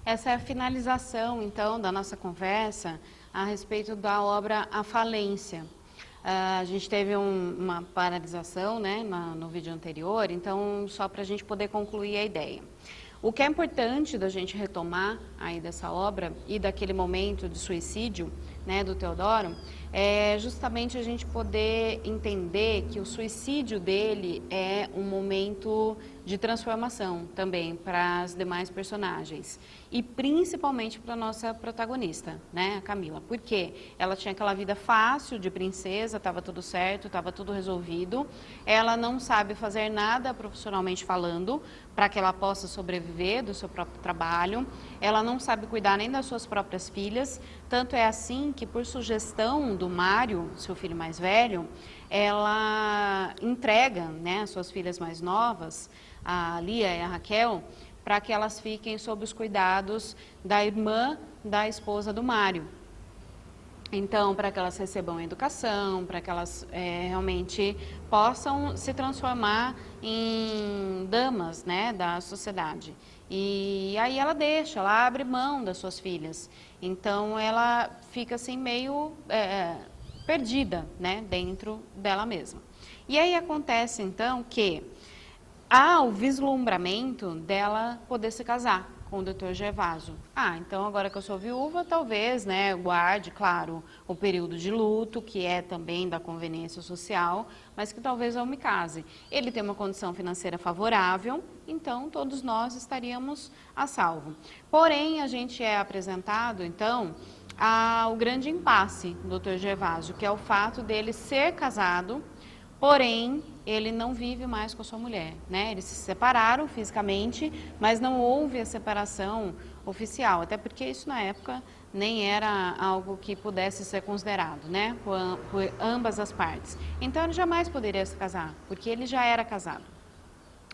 Essa é a finalização, então, da nossa conversa a respeito da obra A Falência. A gente teve uma paralisação, né, no vídeo anterior, então, só para a gente poder concluir a ideia. O que é importante da gente retomar aí dessa obra e daquele momento de suicídio, né, do Teodoro, é justamente a gente poder entender que o suicídio dele é um momento de transformação também para as demais personagens e principalmente para a nossa protagonista, né, a Camila, porque ela tinha aquela vida fácil de princesa, estava tudo certo, estava tudo resolvido, ela não sabe fazer nada profissionalmente falando para que ela possa sobreviver do seu próprio trabalho, ela não sabe cuidar nem das suas próprias filhas, tanto é assim que por sugestão do Mário, seu filho mais velho, ela entrega, né, as suas filhas mais novas, a Lia e a Raquel, para que elas fiquem sob os cuidados da irmã da esposa do Mário. Então, para que elas recebam educação, para que elas realmente possam se transformar em damas, né, da sociedade. E aí ela abre mão das suas filhas. Então, ela fica assim meio perdida, né, dentro dela mesma. E aí acontece então que há o vislumbramento dela poder se casar com o Dr. Gervaso. Então agora que eu sou viúva, talvez, né, guarde, claro, o período de luto, que é também da conveniência social, mas que talvez eu me case. Ele tem uma condição financeira favorável, então todos nós estaríamos a salvo. Porém, a gente é apresentado, então, ao grande impasse do Dr. Gervaso, que é o fato dele ser casado, porém, ele não vive mais com a sua mulher, né? Eles se separaram fisicamente, mas não houve a separação oficial, até porque isso na época nem era algo que pudesse ser considerado, né? Por ambas as partes. Então, ele jamais poderia se casar, porque ele já era casado.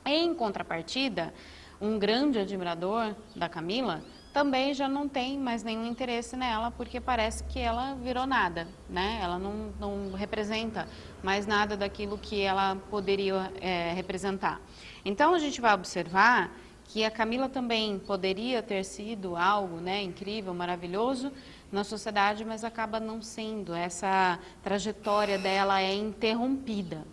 Em contrapartida, um grande admirador da Camila também já não tem mais nenhum interesse nela, porque parece que ela virou nada, né? Ela não representa mais nada daquilo que ela poderia representar. Então, a gente vai observar que a Camila também poderia ter sido algo, né, incrível, maravilhoso na sociedade, mas acaba não sendo. Essa trajetória dela é interrompida.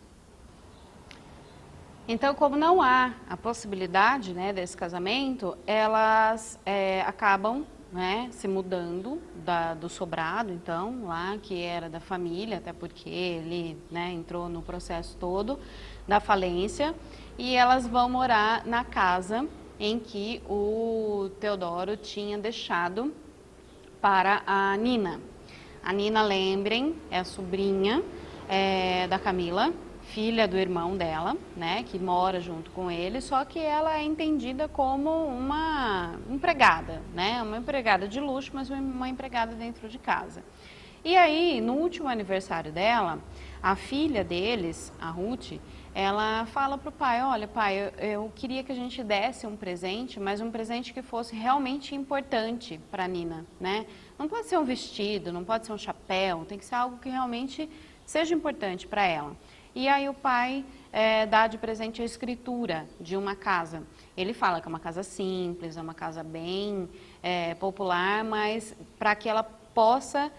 Então, como não há a possibilidade, né, desse casamento, elas acabam, né, se mudando do sobrado, então, lá que era da família, até porque ele, né, entrou no processo todo da falência, e elas vão morar na casa em que o Teodoro tinha deixado para a Nina. A Nina, lembrem, é a sobrinha da Camila, filha do irmão dela, né, que mora junto com ele, só que ela é entendida como uma empregada, né, uma empregada de luxo, mas uma empregada dentro de casa. E aí, no último aniversário dela, a filha deles, a Ruth, ela fala para o pai, olha pai, eu queria que a gente desse um presente, mas um presente que fosse realmente importante para a Nina, né? Não pode ser um vestido, não pode ser um chapéu, tem que ser algo que realmente seja importante para ela. E aí o pai dá de presente a escritura de uma casa. Ele fala que é uma casa simples, é uma casa bem popular, mas para que ela possa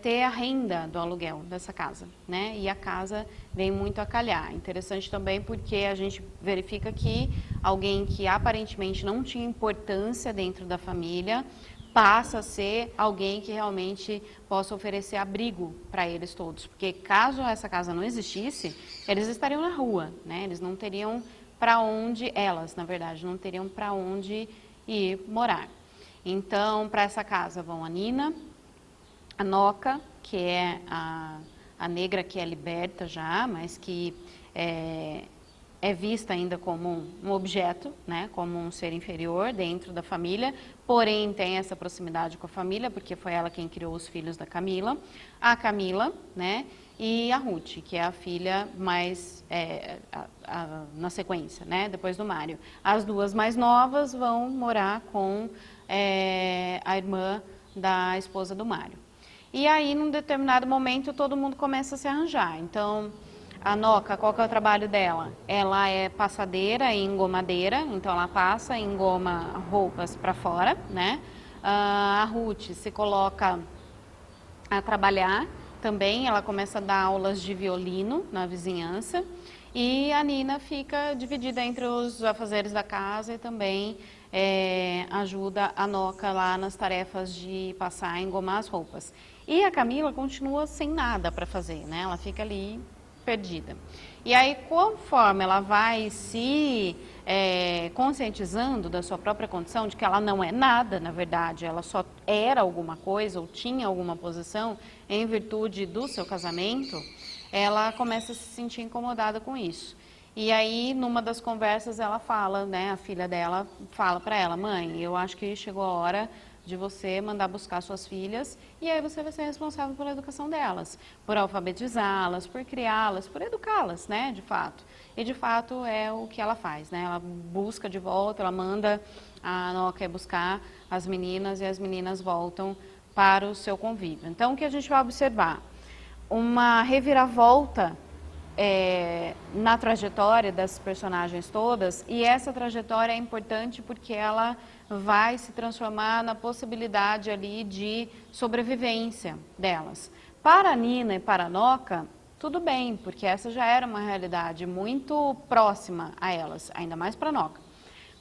ter a renda do aluguel dessa casa, né? E a casa vem muito a calhar. Interessante também porque a gente verifica que alguém que aparentemente não tinha importância dentro da família passa a ser alguém que realmente possa oferecer abrigo para eles todos. Porque caso essa casa não existisse, eles estariam na rua, né? Eles não teriam para onde, elas, na verdade, não teriam para onde ir morar. Então, para essa casa vão a Nina, a Noca, que é a negra que é liberta já, mas que é vista ainda como um objeto, né, como um ser inferior dentro da família, porém tem essa proximidade com a família, porque foi ela quem criou os filhos da Camila, a Camila, né, e a Ruth, que é a filha mais, na sequência, né, depois do Mário. As duas mais novas vão morar com a irmã da esposa do Mário. E aí, num determinado momento, todo mundo começa a se arranjar. Então, A Noca, qual que é o trabalho dela? Ela é passadeira e engomadeira, então ela passa e engoma roupas para fora, né? A Ruth se coloca a trabalhar também, ela começa a dar aulas de violino na vizinhança. E a Nina fica dividida entre os afazeres da casa e também ajuda a Noca lá nas tarefas de passar e engomar as roupas. E a Camila continua sem nada para fazer, né? Ela fica ali perdida. E aí, conforme ela vai se conscientizando da sua própria condição, de que ela não é nada, na verdade, ela só era alguma coisa ou tinha alguma posição em virtude do seu casamento, ela começa a se sentir incomodada com isso. E aí, numa das conversas, ela fala, né, a filha dela fala para ela: mãe, eu acho que chegou a hora de você mandar buscar suas filhas e aí você vai ser responsável pela educação delas, por alfabetizá-las, por criá-las, por educá-las, né, de fato. E de fato é o que ela faz, né, ela busca de volta, ela manda a Noca buscar as meninas e as meninas voltam para o seu convívio. Então, o que a gente vai observar? Uma reviravolta na trajetória das personagens todas, e essa trajetória é importante porque ela vai se transformar na possibilidade ali de sobrevivência delas. Para a Nina e para a Noca, tudo bem, porque essa já era uma realidade muito próxima a elas, ainda mais para a Noca.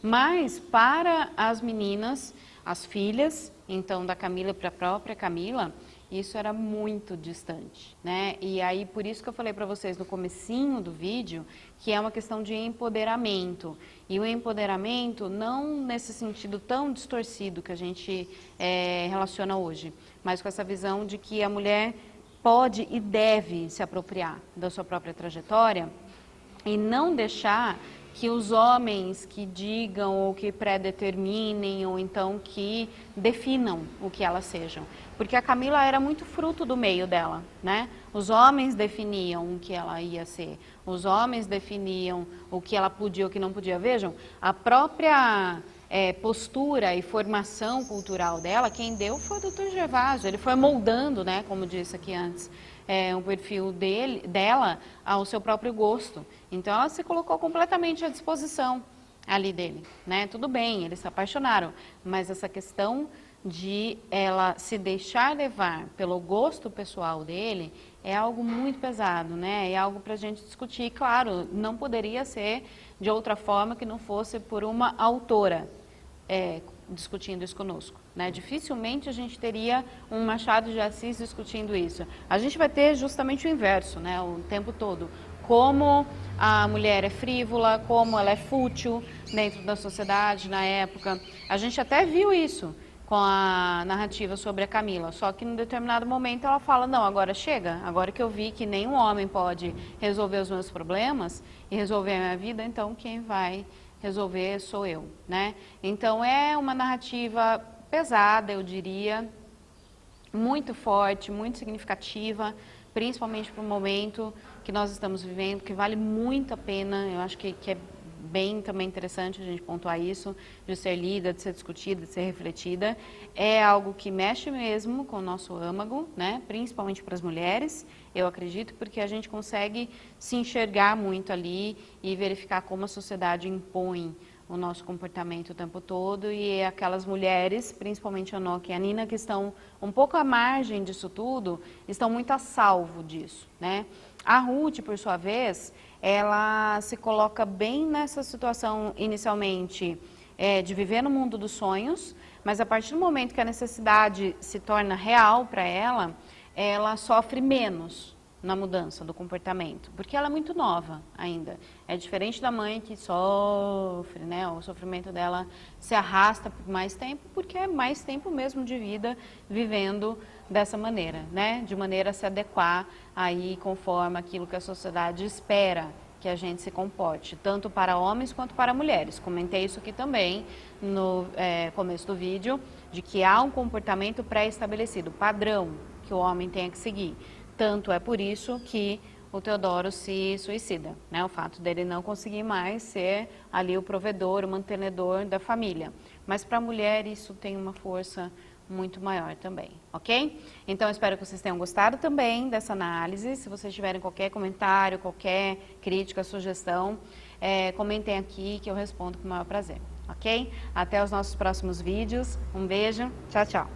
Mas para as meninas, as filhas, então da Camila para a própria Camila, isso era muito distante, né? E aí, por isso que eu falei para vocês no comecinho do vídeo, que é uma questão de empoderamento. E o empoderamento não nesse sentido tão distorcido que a gente relaciona hoje, mas com essa visão de que a mulher pode e deve se apropriar da sua própria trajetória e não deixar que os homens que digam ou que predeterminem ou então que definam o que elas sejam. Porque a Camila era muito fruto do meio dela, né? Os homens definiam o que ela ia ser, os homens definiam o que ela podia ou o que não podia. Vejam, a própria postura e formação cultural dela, quem deu foi o Dr. Gervásio, ele foi moldando, né, como disse aqui antes, o perfil dela ao seu próprio gosto. Então ela se colocou completamente à disposição ali dele, né? Tudo bem, eles se apaixonaram, mas essa questão de ela se deixar levar pelo gosto pessoal dele é algo muito pesado, né? É algo para a gente discutir. Claro, não poderia ser de outra forma que não fosse por uma autora discutindo isso conosco, né? Dificilmente a gente teria um Machado de Assis discutindo isso. A gente vai ter justamente o inverso, né? O tempo todo. Como a mulher é frívola, como ela é fútil dentro da sociedade na época. A gente até viu isso com a narrativa sobre a Camila, só que em determinado momento ela fala: não, agora chega, agora que eu vi que nenhum homem pode resolver os meus problemas e resolver a minha vida, então quem vai resolver sou eu, né? Então é uma narrativa pesada, eu diria, muito forte, muito significativa, principalmente para o momento que nós estamos vivendo, que vale muito a pena. Eu acho que é bem também interessante a gente pontuar isso, de ser lida, de ser discutida, de ser refletida. É algo que mexe mesmo com o nosso âmago, né? Principalmente para as mulheres, eu acredito, porque a gente consegue se enxergar muito ali e verificar como a sociedade impõe o nosso comportamento o tempo todo, e aquelas mulheres, principalmente a Noca e a Nina, que estão um pouco à margem disso tudo, estão muito a salvo disso, né? A Ruth, por sua vez, ela se coloca bem nessa situação inicialmente de viver no mundo dos sonhos, mas a partir do momento que a necessidade se torna real para ela, ela sofre menos na mudança do comportamento, porque ela é muito nova ainda. É diferente da mãe que sofre, né? O sofrimento dela se arrasta por mais tempo, porque é mais tempo mesmo de vida vivendo dessa maneira, né? De maneira a se adequar aí conforme aquilo que a sociedade espera que a gente se comporte, tanto para homens quanto para mulheres. Comentei isso aqui também no começo do vídeo, de que há um comportamento pré-estabelecido, padrão, que o homem tem que seguir. Tanto é por isso que o Teodoro se suicida, né? O fato dele não conseguir mais ser ali o provedor, o mantenedor da família. Mas para a mulher isso tem uma força muito maior também, ok? Então, espero que vocês tenham gostado também dessa análise. Se vocês tiverem qualquer comentário, qualquer crítica, sugestão, comentem aqui que eu respondo com o maior prazer, ok? Até os nossos próximos vídeos. Um beijo, tchau, tchau!